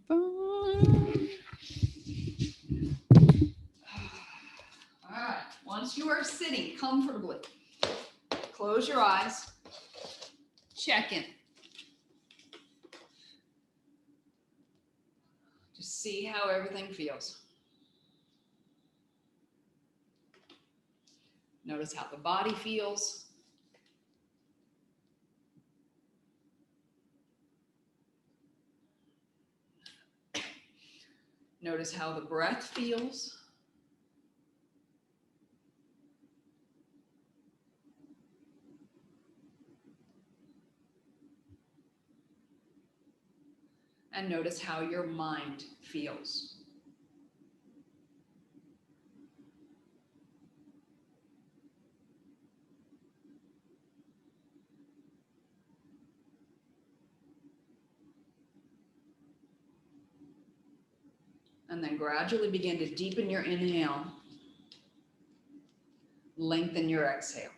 All right, once you are sitting comfortably, close your eyes, check in. Just see how everything feels. Notice how the body feels. Notice how the breath feels. And notice how your mind feels. And then gradually begin to deepen your inhale, lengthen your exhale.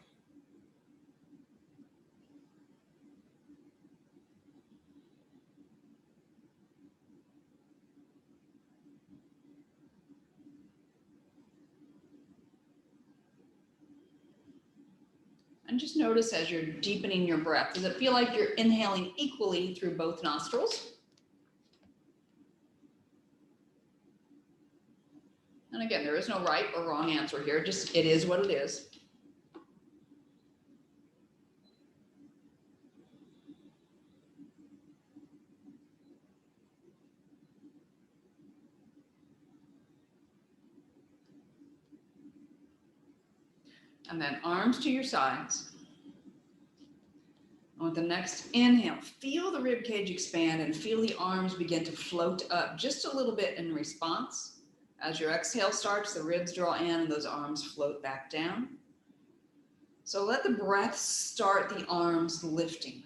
And just notice as you're deepening your breath, does it feel like you're inhaling equally through both nostrils? And again, there is no right or wrong answer here, just it is what it is. And then arms to your sides. And with the next inhale, feel the rib cage expand and feel the arms begin to float up just a little bit in response. As your exhale starts, the ribs draw in and those arms float back down. So let the breath start the arms lifting.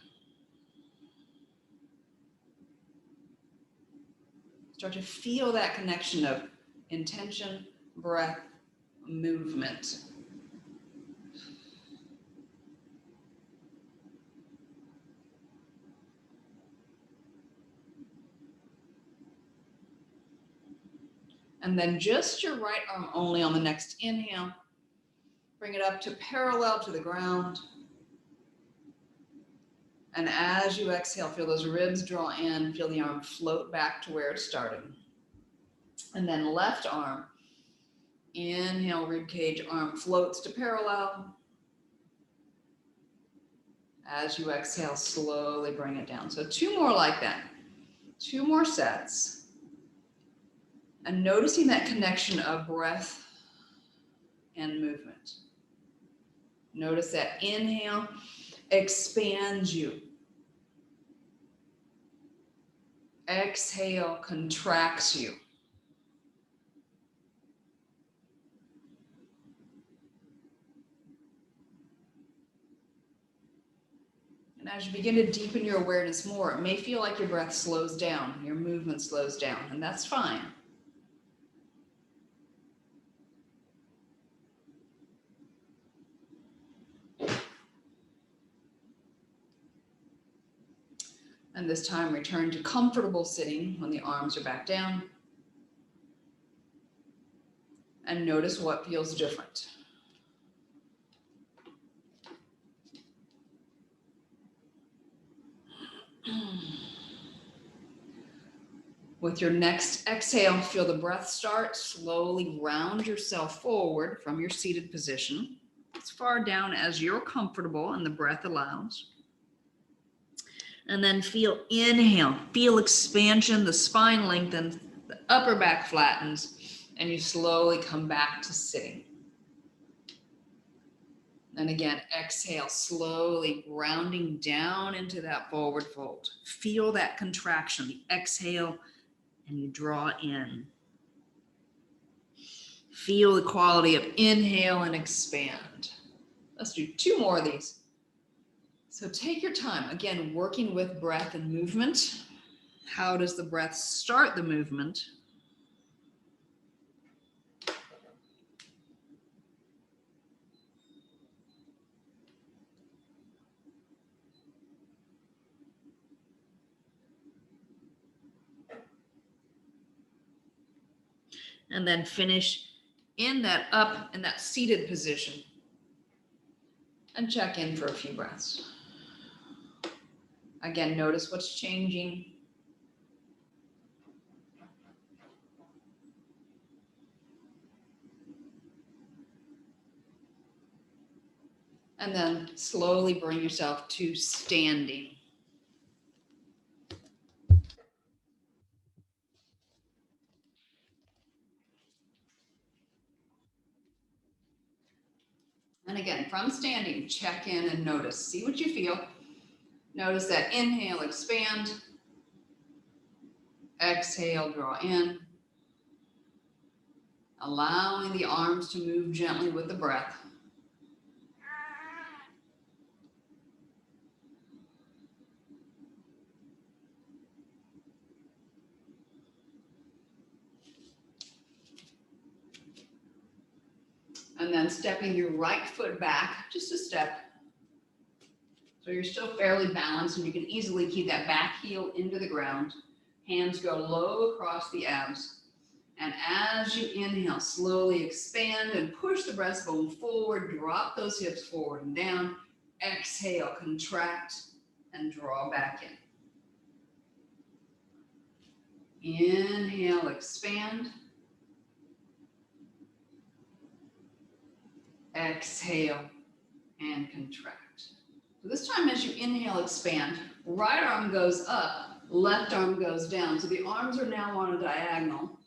Start to feel that connection of intention, breath, movement. And then just your right arm only on the next inhale. Bring it up to parallel to the ground. And as you exhale, feel those ribs draw in, feel the arm float back to where it started. And then left arm, inhale, rib cage, arm floats to parallel. As you exhale, slowly bring it down. So 2 more like that. 2 more sets. And noticing that connection of breath and movement. Notice that inhale expands you. Exhale contracts you. And as you begin to deepen your awareness more, it may feel like your breath slows down, your movement slows down, and that's fine. And this time return to comfortable sitting when the arms are back down. And notice what feels different. With your next exhale, feel the breath start. Slowly round yourself forward from your seated position, as far down as you're comfortable and the breath allows. And then feel inhale, feel expansion, the spine lengthens, the upper back flattens, and you slowly come back to sitting. And again, exhale, slowly rounding down into that forward fold. Feel that contraction, the exhale, and you draw in. Feel the quality of inhale and expand. Let's do 2 more of these. So take your time, again, working with breath and movement. How does the breath start the movement? And then finish in that seated position. And check in for a few breaths. Again, notice what's changing. And then slowly bring yourself to standing. And again, from standing, check in and notice. See what you feel. Notice that inhale, expand. Exhale, draw in. Allowing the arms to move gently with the breath. And then stepping your right foot back, just a step. So you're still fairly balanced and you can easily keep that back heel into the ground. Hands go low across the abs. And as you inhale, slowly expand and push the breastbone forward, drop those hips forward and down. Exhale, contract and draw back in. Inhale, expand. Exhale and contract. So this time as you inhale, expand, right arm goes up, left arm goes down. So the arms are now on a diagonal.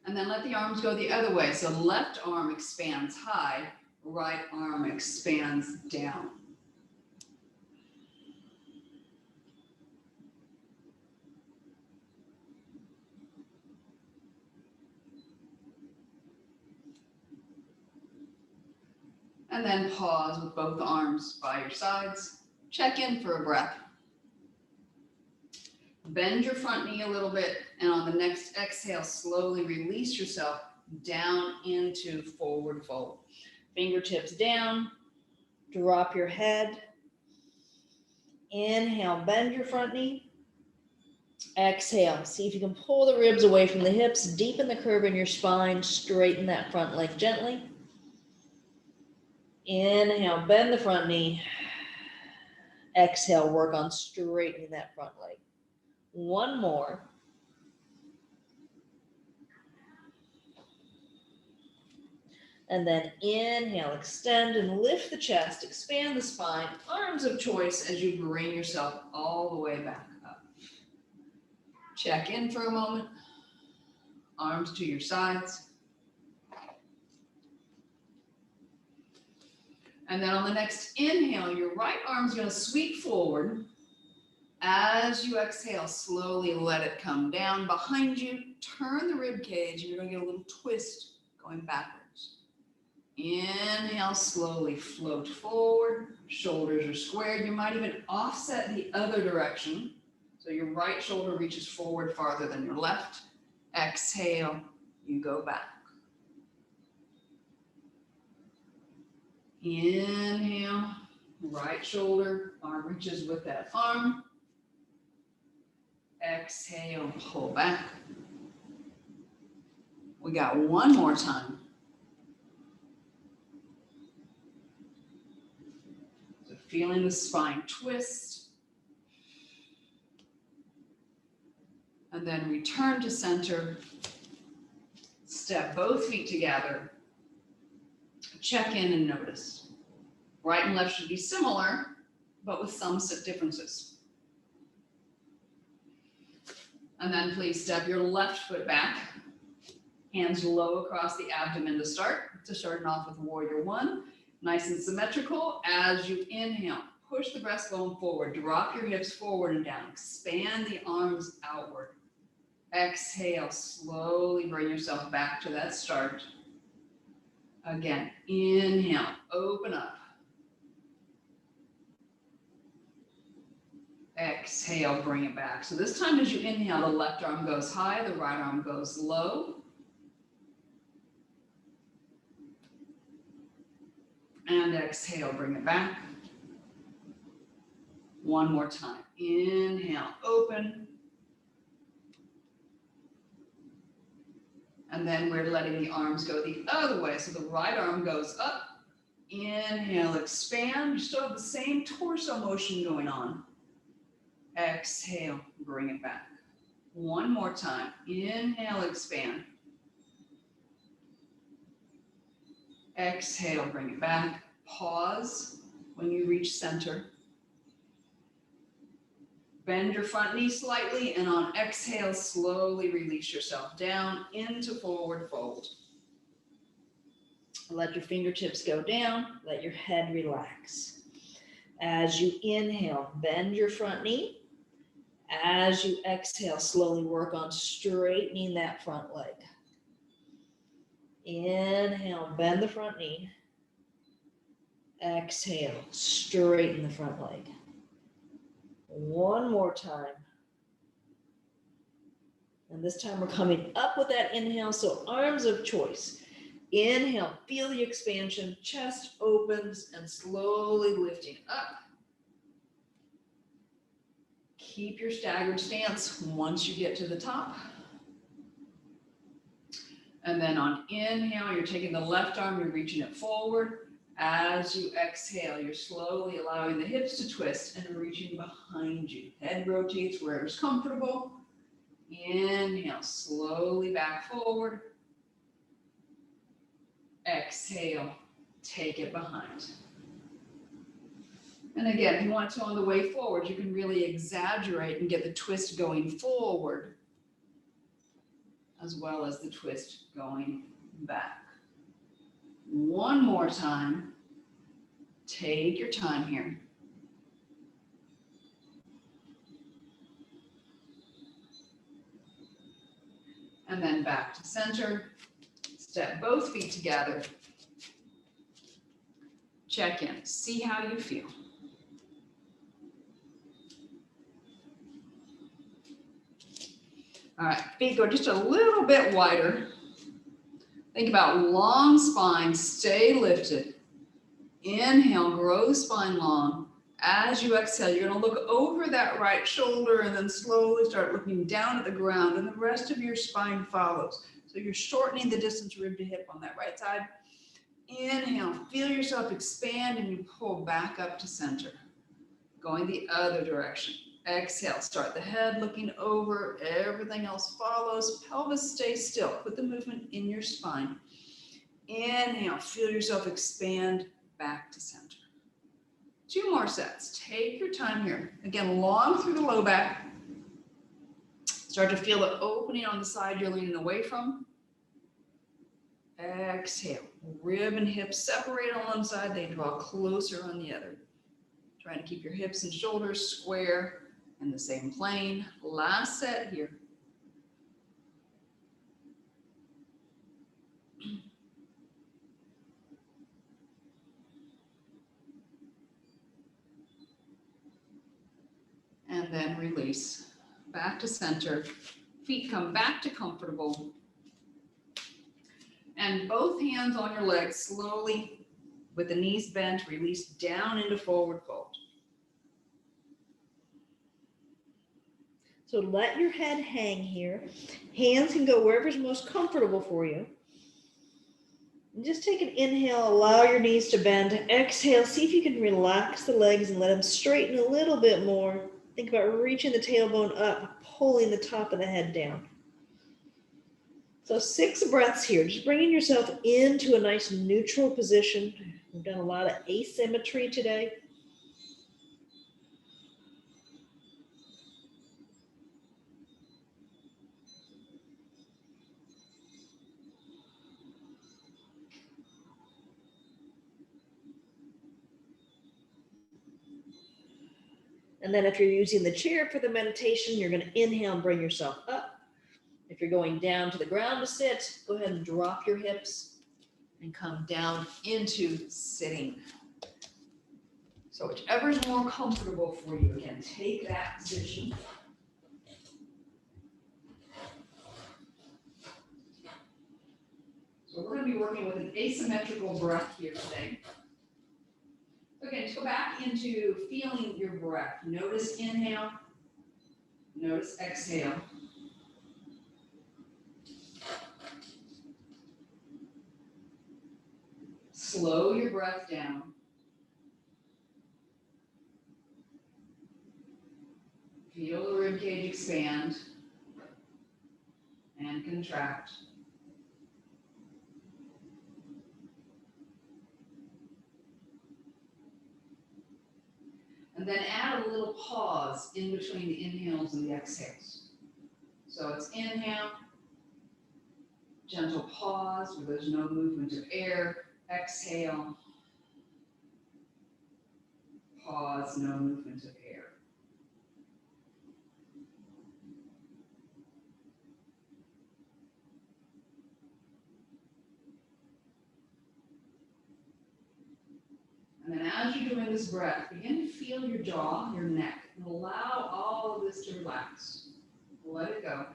And then let the arms go the other way. So left arm expands high, right arm expands down. And then pause with both arms by your sides. Check in for a breath. Bend your front knee a little bit, and on the next exhale, slowly release yourself down into forward fold. Fingertips down, drop your head. Inhale, bend your front knee. Exhale, see if you can pull the ribs away from the hips, deepen the curve in your spine, straighten that front leg gently. Inhale, bend the front knee. Exhale, work on straightening that front leg. One more. And then inhale, extend and lift the chest, expand the spine, arms of choice as you bring yourself all the way back up. Check in for a moment. Arms to your sides. And then on the next inhale, your right arm's going to sweep forward. As you exhale, slowly let it come down behind you. Turn the rib cage, and you're going to get a little twist going backwards. Inhale, slowly float forward. Shoulders are squared. You might even offset the other direction. So your right shoulder reaches forward farther than your left. Exhale, you go back. Inhale, right shoulder, arm reaches with that arm. Exhale, pull back. We got one more time. So feeling the spine twist. And then return to center. Step both feet together. Check in and notice. Right and left should be similar, but with some differences. And then please step your left foot back. Hands low across the abdomen to start. So starting off with warrior one. Nice and symmetrical. As you inhale, push the breastbone forward. Drop your hips forward and down. Expand the arms outward. Exhale, slowly bring yourself back to that start. Again, inhale, open up. Exhale, bring it back. So this time as you inhale, the left arm goes high, the right arm goes low. And exhale, bring it back. One more time. Inhale, open. And then we're letting the arms go the other way. So the right arm goes up. Inhale, expand. You still have the same torso motion going on. Exhale, bring it back. One more time. Inhale, expand. Exhale, bring it back. Pause when you reach center. Bend your front knee slightly, and on exhale, slowly release yourself down into forward fold. Let your fingertips go down. Let your head relax. As you inhale, bend your front knee. As you exhale, slowly work on straightening that front leg. Inhale, bend the front knee. Exhale, straighten the front leg. One more time. And this time we're coming up with that inhale, so arms of choice. Inhale, feel the expansion, chest opens and slowly lifting up. Keep your staggered stance once you get to the top. And then on inhale, you're taking the left arm, you're reaching it forward. As you exhale, you're slowly allowing the hips to twist and reaching behind you. Head rotates wherever's comfortable. Inhale, slowly back forward. Exhale, take it behind. And again, if you want to on the way forward, you can really exaggerate and get the twist going forward, as well as the twist going back. One more time. Take your time here. And then back to center. Step both feet together. Check in. See how you feel. All right, feet go just a little bit wider. Think about long spine, stay lifted. Inhale, grow the spine long. As you exhale, you're gonna look over that right shoulder and then slowly start looking down at the ground, and the rest of your spine follows. So you're shortening the distance rib to hip on that right side. Inhale, feel yourself expand and you pull back up to center. Going the other direction. Exhale, start the head looking over, everything else follows. Pelvis stays still, put the movement in your spine. Inhale, feel yourself expand back to center. 2 more sets, take your time here. Again, long through the low back. Start to feel the opening on the side you're leaning away from. Exhale, rib and hips separate on one side, they draw closer on the other. Trying to keep your hips and shoulders square in the same plane. Last set here. And then release. Back to center. Feet come back to comfortable. And both hands on your legs, slowly, with the knees bent, release down into forward fold. So let your head hang here. Hands can go wherever's most comfortable for you. And just take an inhale, allow your knees to bend. Exhale, see if you can relax the legs and let them straighten a little bit more. Think about reaching the tailbone up, pulling the top of the head down. So 6 breaths here, just bringing yourself into a nice neutral position. We've done a lot of asymmetry today. And then if you're using the chair for the meditation, you're going to inhale and bring yourself up. If you're going down to the ground to sit, go ahead and drop your hips and come down into sitting. So whichever's more comfortable for you, again, take that position. So we're going to be working with an asymmetrical breath here today. into feeling your breath. Notice inhale, notice exhale. Slow your breath down. Feel the ribcage expand and contract. And then add a little pause in between the inhales and the exhales. So it's inhale, gentle pause where there's no movement of air. Exhale, pause, no movement of air. And then as you're doing this breath, begin to feel your jaw, your neck, and allow all of this to relax. Let it go.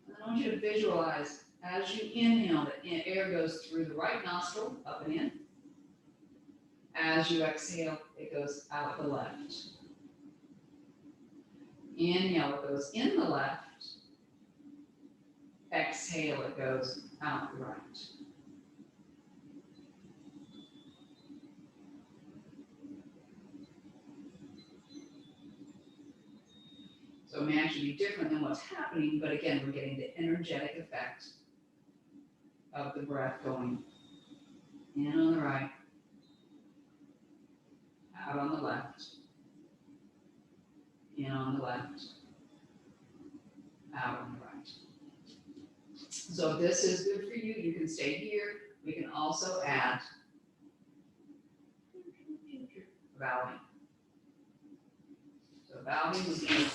And I want you to visualize as you inhale that air goes through the right nostril, up and in. As you exhale, it goes out the left. Inhale, it goes in the left. Exhale, it goes out the right. So it may actually be different than what's happening, but again, we're getting the energetic effect of the breath going in on the right, out on the left, in on the left, out on the right. So if this is good for you, you can stay here. We can also add vowing. So vowing would be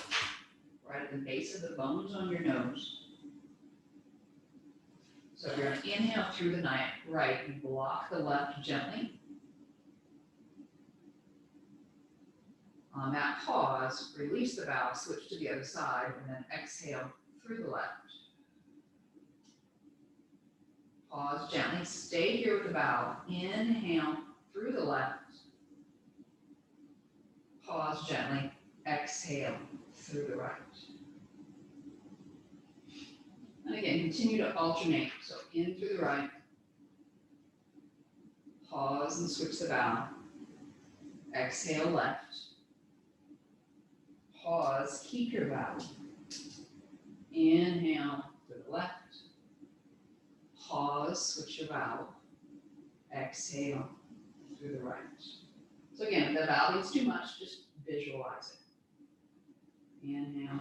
right at the base of the bones on your nose. So if you're going to inhale through the right, you block the left gently. On that pause, release the vowel, switch to the other side, and then exhale through the left. Pause gently, stay here with the vowel. Inhale through the left. Pause gently, exhale through the right. And again, continue to alternate. So in through the right, pause and switch the vowel. Exhale left. Pause, keep your vowel. Inhale to the left. Pause, switch your vowel. Exhale through the right. So again, if the vowel is too much, just visualize it. Inhale.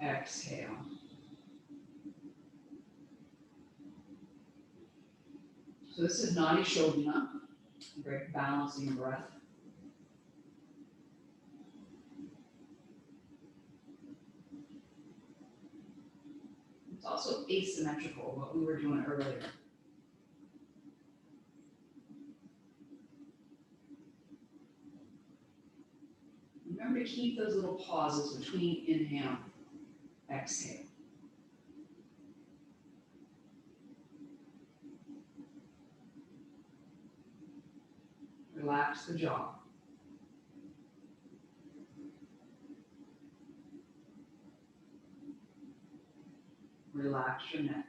Exhale. So this is Nadhi Sodhana, very balancing breath. It's also asymmetrical, what we were doing earlier. Remember to keep those little pauses between inhale, exhale. Relax the jaw. Relax your neck.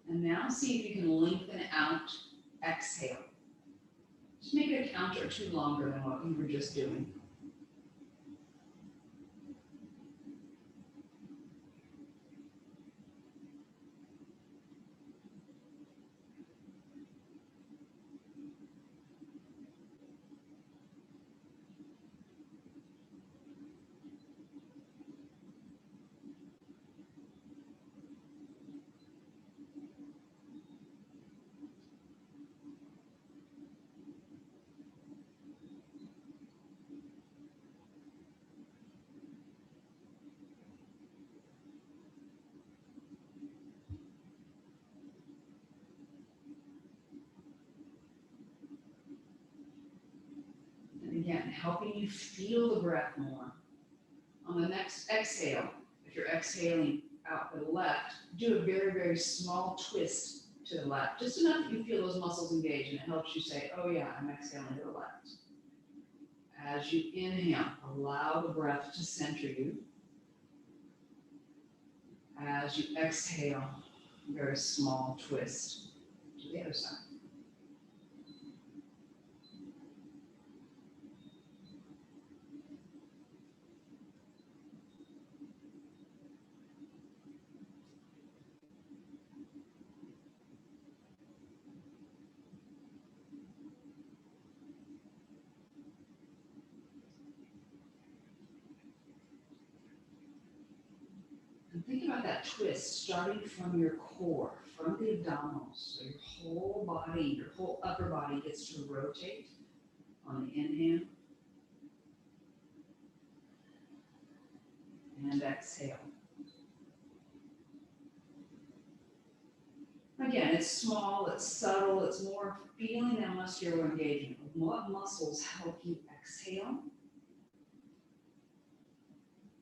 And now see if you can lengthen out, exhale. Just make it a count or two longer than what we were just doing. helping you feel the breath more. On the next exhale, if you're exhaling out to the left, do a very, very small twist to the left, just enough that you feel those muscles engage, and it helps you say, oh yeah, I'm exhaling to the left. As you inhale, allow the breath to center you. As you exhale, very small twist to the other side. And think about that twist starting from your core, from the abdominals. So your whole body, your whole upper body gets to rotate on the inhale and exhale. Again, it's small, it's subtle, it's more feeling that muscular engagement. What muscles help you exhale?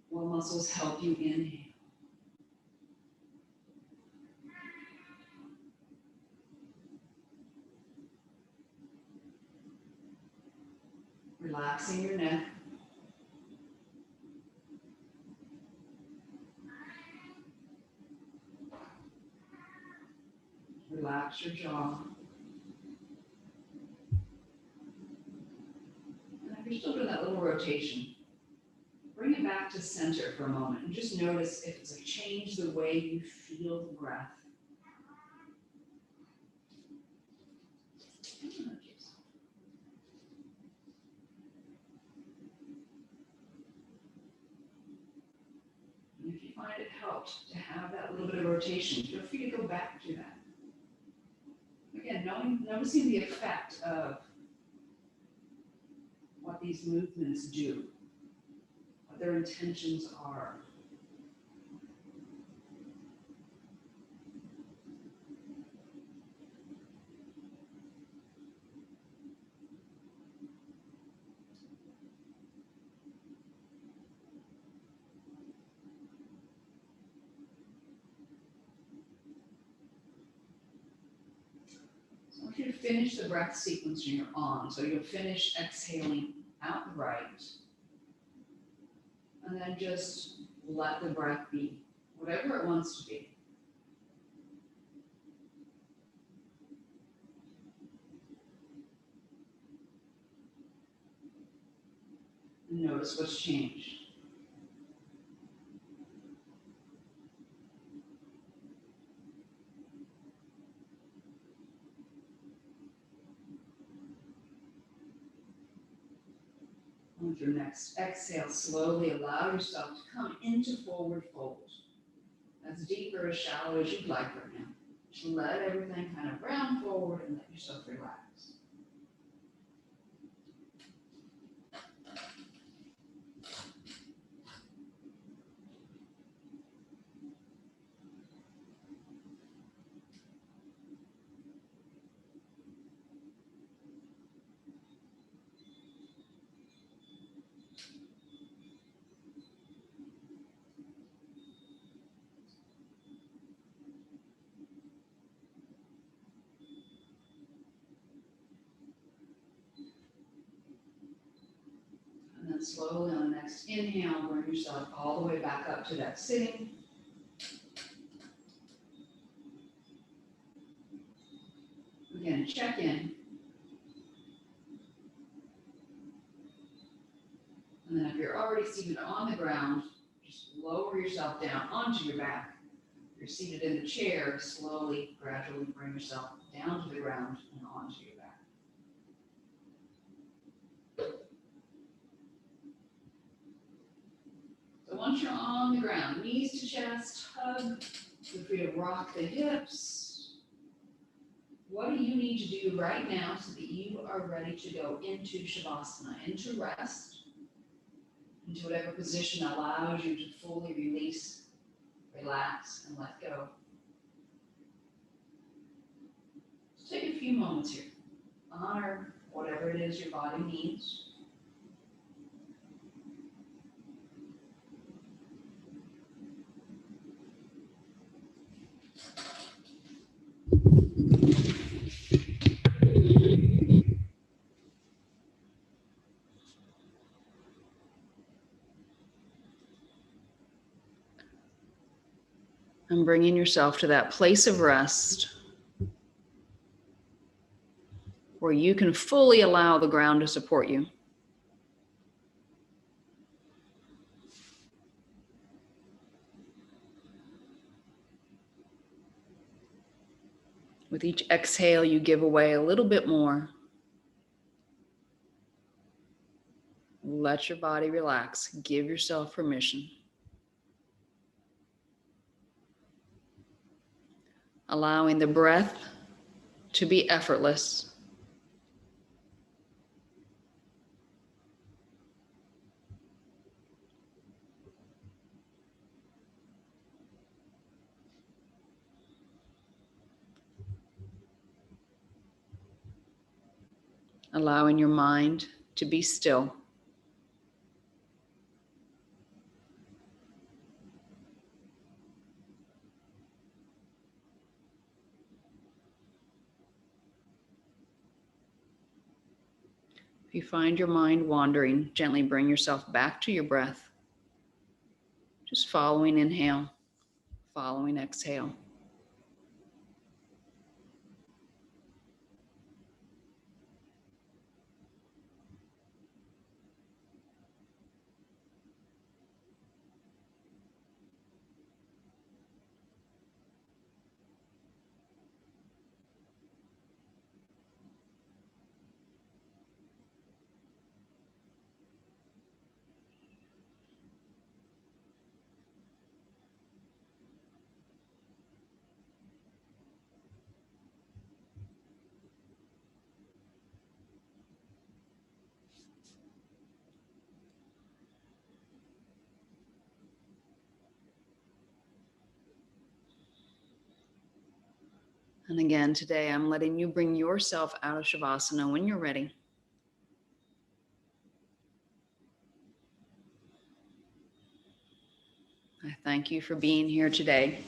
What muscles help you inhale? Relaxing your neck. Relax your jaw. And if you're still doing that little rotation, bring it back to center for a moment and just notice if it's changed the way you feel the breath. And if you find it helped to have that little bit of rotation, feel free to go back to that. Again, noticing the effect of what these movements do, what their intentions are. I want you to finish the breath sequence when you're on. So you'll finish exhaling out the right, and then just let the breath be whatever it wants to be. And notice what's changed. With your next exhale, slowly allow yourself to come into forward fold. As deep or as shallow as you'd like right now. Just let everything kind of round forward and let yourself relax. And then slowly on the next inhale, bring yourself all the way back up to that sitting. Again, check in. And then if you're already seated on the ground, just lower yourself down onto your back. If you're seated in the chair, slowly, gradually bring yourself down to the ground and onto your back. So once you're on the ground, knees to chest, hug, feel free to rock the hips. What do you need to do right now so that you are ready to go into Shavasana, into rest, into whatever position allows you to fully release, relax, and let go? So take a few moments here. Honor whatever it is your body needs. And bringing yourself to that place of rest where you can fully allow the ground to support you. With each exhale, you give away a little bit more. Let your body relax. Give yourself permission. Allowing the breath to be effortless. Allowing your mind to be still. If you find your mind wandering, gently bring yourself back to your breath. Just following inhale, following exhale. And again, today I'm letting you bring yourself out of Shavasana when you're ready. I thank you for being here today.